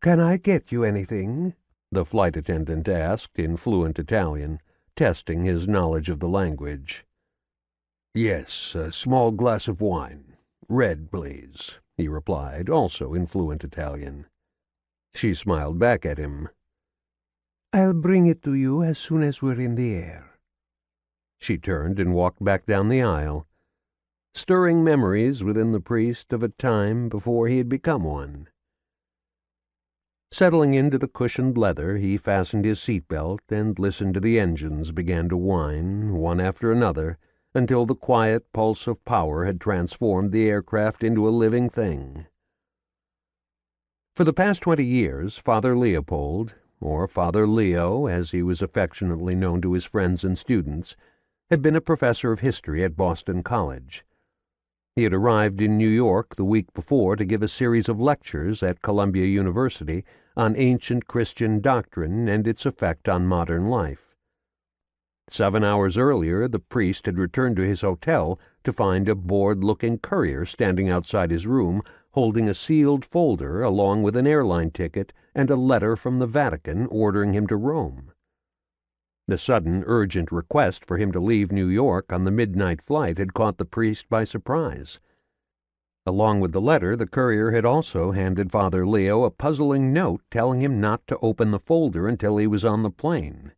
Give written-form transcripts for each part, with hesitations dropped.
"Can I get you anything?" the flight attendant asked in fluent Italian, testing his knowledge of the language. "Yes, a small glass of wine. Red, please," he replied, also in fluent Italian. She smiled back at him. "I'll bring it to you as soon as we're in the air." She turned and walked back down the aisle, stirring memories within the priest of a time before he had become one. Settling into the cushioned leather, he fastened his seatbelt and listened to the engines begin to whine, one after another, until the quiet pulse of power had transformed the aircraft into a living thing. For the past 20 years, Father Leopold, or Father Leo, as he was affectionately known to his friends and students, had been a professor of history at Boston College. He had arrived in New York the week before to give a series of lectures at Columbia University on ancient Christian doctrine and its effect on modern life. 7 hours earlier, the priest had returned to his hotel to find a bored-looking courier standing outside his room, holding a sealed folder along with an airline ticket and a letter from the Vatican ordering him to Rome. The sudden, urgent request for him to leave New York on the midnight flight had caught the priest by surprise. Along with the letter, the courier had also handed Father Leo a puzzling note telling him not to open the folder until he was on the plane.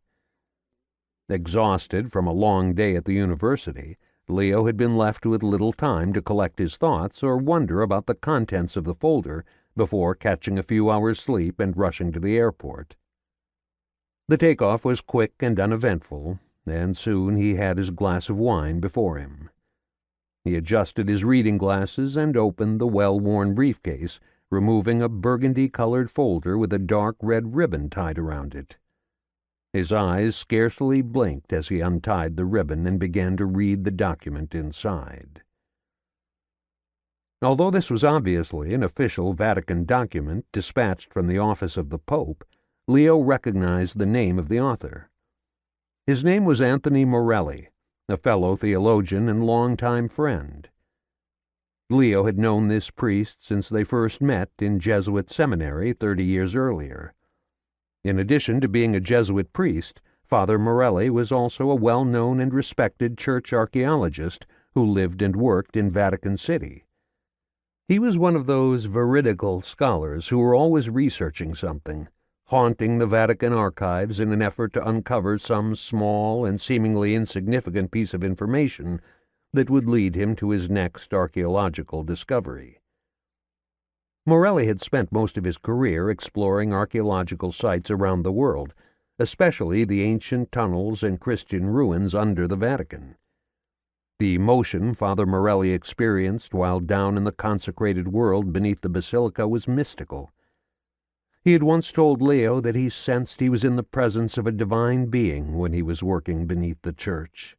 Exhausted from a long day at the university, Leo had been left with little time to collect his thoughts or wonder about the contents of the folder before catching a few hours' sleep and rushing to the airport. The takeoff was quick and uneventful, and soon he had his glass of wine before him. He adjusted his reading glasses and opened the well-worn briefcase, removing a burgundy-colored folder with a dark red ribbon tied around it. His eyes scarcely blinked as he untied the ribbon and began to read the document inside. Although this was obviously an official Vatican document dispatched from the office of the Pope, Leo recognized the name of the author. His name was Anthony Morelli, a fellow theologian and longtime friend. Leo had known this priest since they first met in Jesuit seminary 30 years earlier. In addition to being a Jesuit priest, Father Morelli was also a well-known and respected church archaeologist who lived and worked in Vatican City. He was one of those veridical scholars who were always researching something, haunting the Vatican archives in an effort to uncover some small and seemingly insignificant piece of information that would lead him to his next archaeological discovery. Morelli had spent most of his career exploring archaeological sites around the world, especially the ancient tunnels and Christian ruins under the Vatican. The emotion Father Morelli experienced while down in the consecrated world beneath the basilica was mystical. He had once told Leo that he sensed he was in the presence of a divine being when he was working beneath the church.